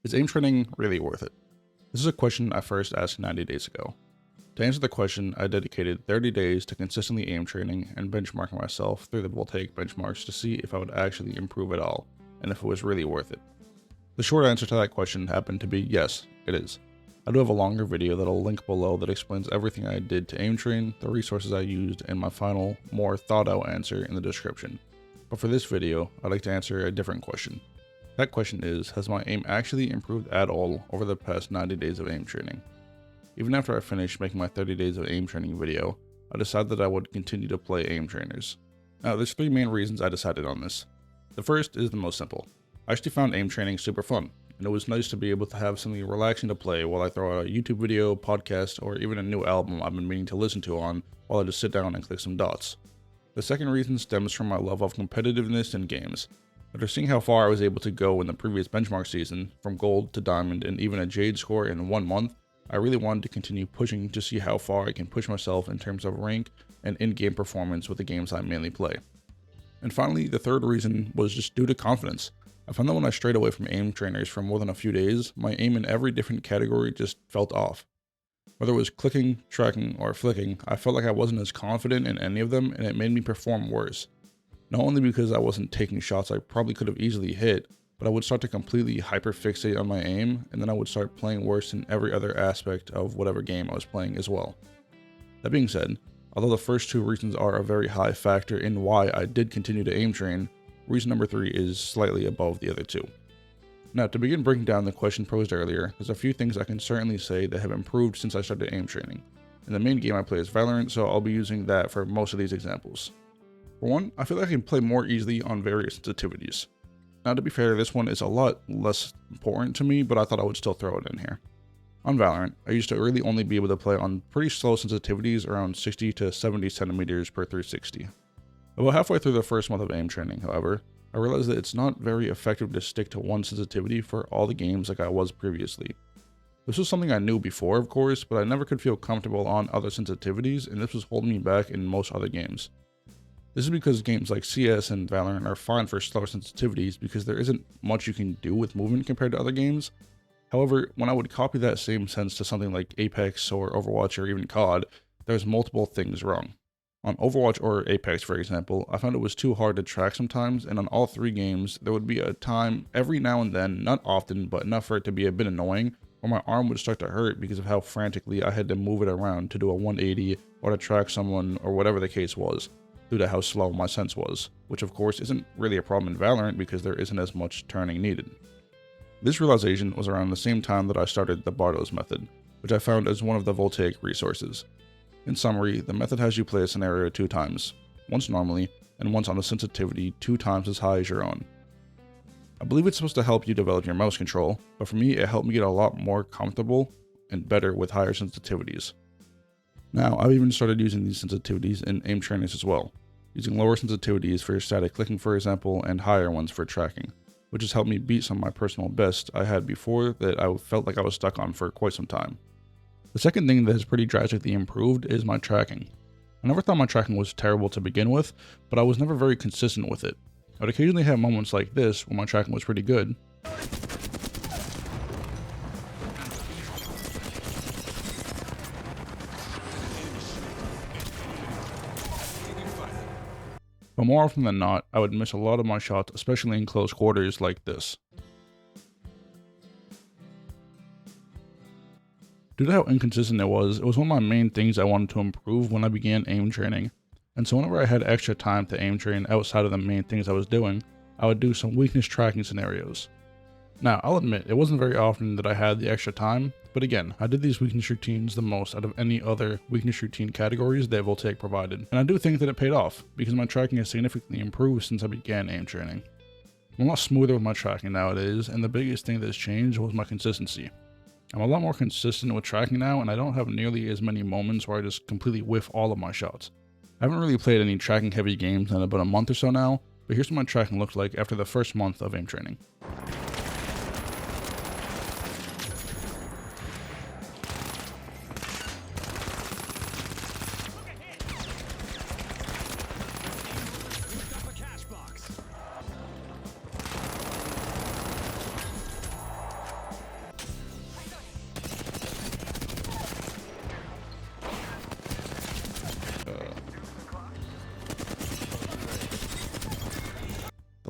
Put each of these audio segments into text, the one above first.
Is aim training really worth it? This is a question I first asked 90 days ago. To answer the question, I dedicated 30 days to consistently aim training and benchmarking myself through the voltaic benchmarks to see if I would actually improve at all, and if it was really worth it. The short answer to that question happened to be yes, it is. I do have a longer video that I'll link below that explains everything I did to aim train, the resources I used, and my final, more thought out answer in the description. But for this video, I'd like to answer a different question. That question is, has my aim actually improved at all over the past 90 days of aim training? Even after I finished making my 30 days of aim training video, I decided that I would continue to play aim trainers. Now, there's three main reasons I decided on this. The first is the most simple. I actually found aim training super fun, and it was nice to be able to have something relaxing to play while I throw out a YouTube video, podcast, or even a new album I've been meaning to listen to on while I just sit down and click some dots. The second reason stems from my love of competitiveness in games. After seeing how far I was able to go in the previous benchmark season, from gold to diamond and even a jade score in 1 month, I really wanted to continue pushing to see how far I can push myself in terms of rank and in-game performance with the games I mainly play. And finally, the third reason was just due to confidence. I found that when I strayed away from aim trainers for more than a few days, my aim in every different category just felt off. Whether it was clicking, tracking, or flicking, I felt like I wasn't as confident in any of them, and it made me perform worse. Not only because I wasn't taking shots I probably could have easily hit, but I would start to completely hyperfixate on my aim, and then I would start playing worse in every other aspect of whatever game I was playing as well. That being said, although the first two reasons are a very high factor in why I did continue to aim train, reason number 3 is slightly above the other two. Now, to begin breaking down the question posed earlier, there's a few things I can certainly say that have improved since I started aim training. And the main game I play is Valorant, so I'll be using that for most of these examples. For one, I feel like I can play more easily on various sensitivities. Now, to be fair, this one is a lot less important to me, but I thought I would still throw it in here. On Valorant, I used to really only be able to play on pretty slow sensitivities around 60 to 70 centimeters per 360. About halfway through the first month of aim training, however, I realized that it's not very effective to stick to one sensitivity for all the games like I was previously. This was something I knew before, of course, but I never could feel comfortable on other sensitivities, and this was holding me back in most other games. This is because games like CS and Valorant are fine for slower sensitivities because there isn't much you can do with movement compared to other games. However, when I would copy that same sense to something like Apex or Overwatch or even COD, there's multiple things wrong. On Overwatch or Apex, for example, I found it was too hard to track sometimes, and on all 3 games, there would be a time every now and then, not often, but enough for it to be a bit annoying, where my arm would start to hurt because of how frantically I had to move it around to do a 180 or to track someone or whatever the case was, due to how slow my sense was, which of course isn't really a problem in Valorant because there isn't as much turning needed. This realization was around the same time that I started the Bartos method, which I found as one of the voltaic resources. In summary, the method has you play a scenario 2 times, once normally, and once on a sensitivity 2 times as high as your own. I believe it's supposed to help you develop your mouse control, but for me it helped me get a lot more comfortable and better with higher sensitivities. Now, I've even started using these sensitivities in aim trainers as well, using lower sensitivities for static clicking for example, and higher ones for tracking, which has helped me beat some of my personal bests I had before that I felt like I was stuck on for quite some time. The second thing that has pretty drastically improved is my tracking. I never thought my tracking was terrible to begin with, but I was never very consistent with it. I would occasionally have moments like this where my tracking was pretty good, but more often than not, I would miss a lot of my shots, especially in close quarters like this. Due to how inconsistent it was one of my main things I wanted to improve when I began aim training, and so whenever I had extra time to aim train outside of the main things I was doing, I would do some weakness tracking scenarios. Now, I'll admit, it wasn't very often that I had the extra time, but again, I did these weakness routines the most out of any other weakness routine categories that Voltaic provided, and I do think that it paid off, because my tracking has significantly improved since I began aim training. I'm a lot smoother with my tracking nowadays, and the biggest thing that's changed was my consistency. I'm a lot more consistent with tracking now, and I don't have nearly as many moments where I just completely whiff all of my shots. I haven't really played any tracking heavy games in about a month or so now, but here's what my tracking looked like after the first month of aim training.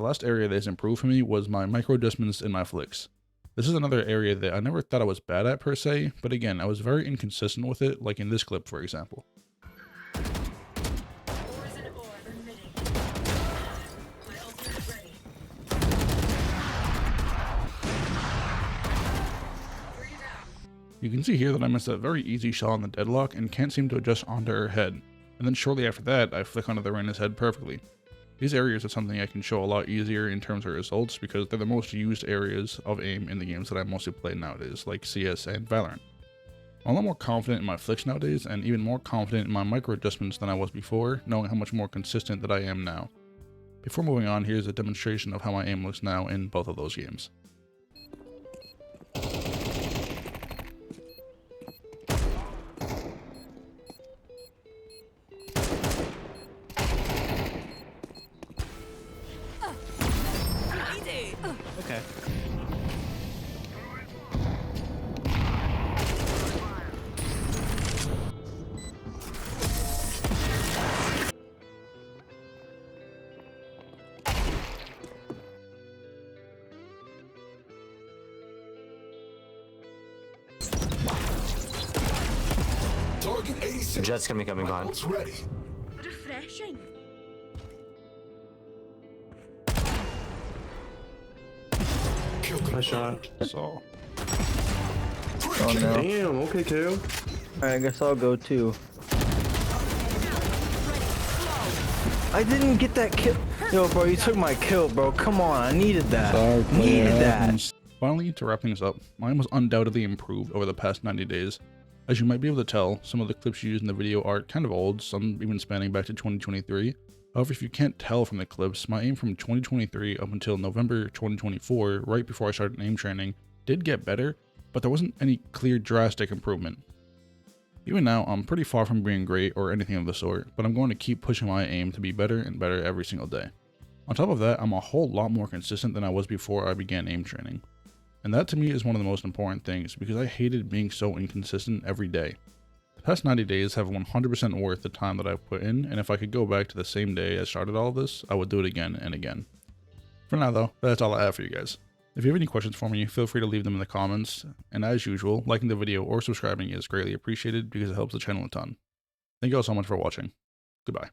the last area that has improved for me was my micro adjustments in my flicks. This is another area that I never thought I was bad at per se, but again, I was very inconsistent with it, like in this clip for example. You can see here that I missed that very easy shot on the deadlock and can't seem to adjust onto her head, and then shortly after that I flick onto the Reyna's head perfectly. These areas are something I can show a lot easier in terms of results because they're the most used areas of aim in the games that I mostly play nowadays, like CS and Valorant. I'm a lot more confident in my flicks nowadays and even more confident in my micro adjustments than I was before, knowing how much more consistent that I am now. Before moving on, here's a demonstration of how my aim looks now in both of those games. Okay. Jet's gonna be coming behind. Refreshing. I shot. So, Oh no. Damn, okay, Tail. Alright, I guess I'll go too. I didn't get that kill. Yo, bro, you took my kill, bro. Come on, I needed that. Needed that. Finally, to wrap things up, mine was undoubtedly improved over the past 90 days. As you might be able to tell, some of the clips used in the video are kind of old, some even spanning back to 2023. However, if you can't tell from the clips, my aim from 2023 up until November 2024, right before I started aim training, did get better, but there wasn't any clear drastic improvement. Even now, I'm pretty far from being great or anything of the sort, but I'm going to keep pushing my aim to be better and better every single day. On top of that, I'm a whole lot more consistent than I was before I began aim training. And that to me is one of the most important things because I hated being so inconsistent every day. The past 90 days have 100% worth the time that I've put in, and if I could go back to the same day I started all of this, I would do it again and again. For now though, that's all I have for you guys. If you have any questions for me, feel free to leave them in the comments, and as usual, liking the video or subscribing is greatly appreciated because it helps the channel a ton. Thank you all so much for watching. Goodbye.